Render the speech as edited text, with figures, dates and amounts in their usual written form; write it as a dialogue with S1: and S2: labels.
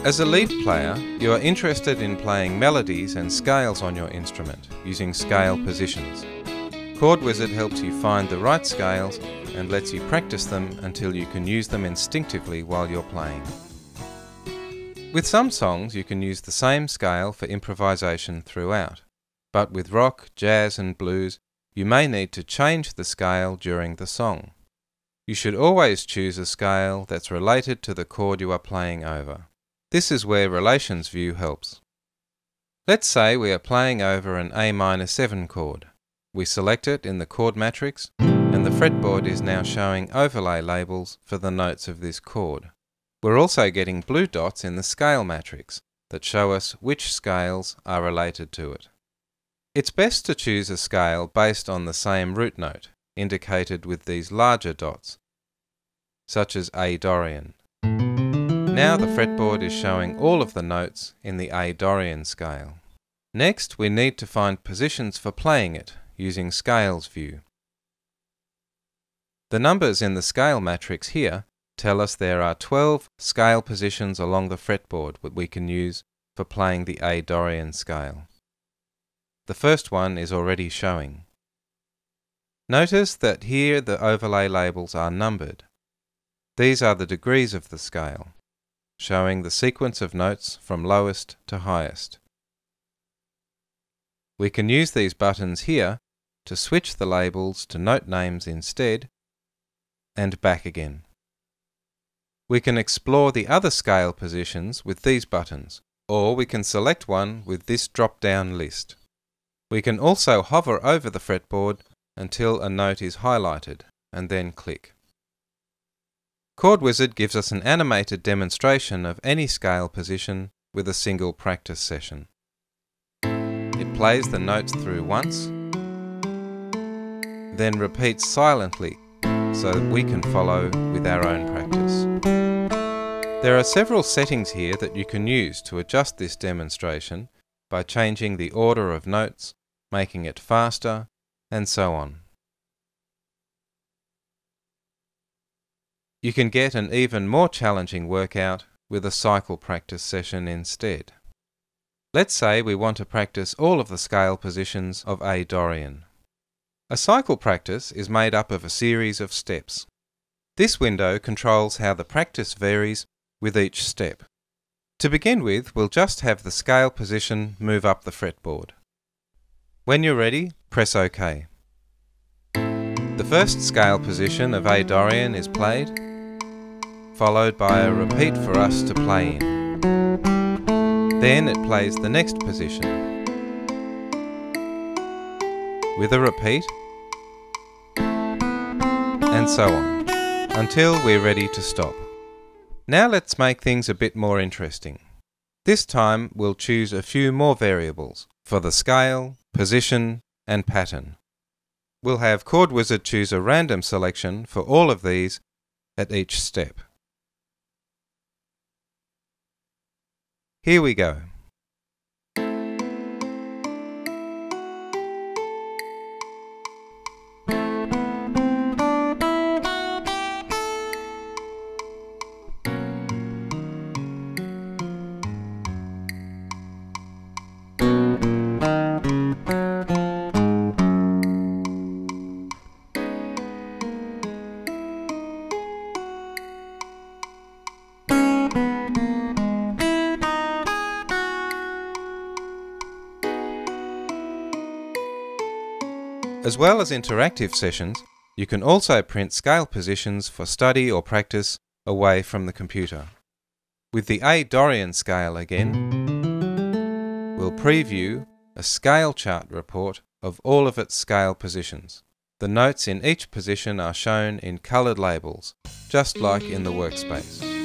S1: As a lead player, you are interested in playing melodies and scales on your instrument using scale positions. ChordWizard helps you find the right scales and lets you practice them until you can use them instinctively while you're playing. With some songs you can use the same scale for improvisation throughout, but with rock, jazz and blues you may need to change the scale during the song. You should always choose a scale that's related to the chord you are playing over. This is where Relations View helps. Let's say we are playing over an A minor 7 chord. We select it in the chord matrix, and the fretboard is now showing overlay labels for the notes of this chord. We're also getting blue dots in the scale matrix that show us which scales are related to it. It's best to choose a scale based on the same root note, indicated with these larger dots, such as A Dorian. Now the fretboard is showing all of the notes in the A Dorian scale. Next, we need to find positions for playing it using Scales View. The numbers in the scale matrix here tell us there are 12 scale positions along the fretboard that we can use for playing the A Dorian scale. The first one is already showing. Notice that here the overlay labels are numbered. These are the degrees of the scale, showing the sequence of notes from lowest to highest. We can use these buttons here to switch the labels to note names instead, and back again. We can explore the other scale positions with these buttons, or we can select one with this drop-down list. We can also hover over the fretboard until a note is highlighted, and then click. ChordWizard gives us an animated demonstration of any scale position with a single practice session. It plays the notes through once, then repeats silently so that we can follow with our own practice. There are several settings here that you can use to adjust this demonstration by changing the order of notes, making it faster, and so on. You can get an even more challenging workout with a cycle practice session instead. Let's say we want to practice all of the scale positions of A Dorian. A cycle practice is made up of a series of steps. This window controls how the practice varies with each step. To begin with, we'll just have the scale position move up the fretboard. When you're ready, press OK. The first scale position of A Dorian is played, followed by a repeat for us to play in. Then it plays the next position, with a repeat, and so on, until we're ready to stop. Now let's make things a bit more interesting. This time we'll choose a few more variables for the scale, position, and pattern. We'll have ChordWizard choose a random selection for all of these at each step. Here we go. As well as interactive sessions, you can also print scale positions for study or practice away from the computer. With the A Dorian scale again, we'll preview a scale chart report of all of its scale positions. The notes in each position are shown in coloured labels, just like in the workspace.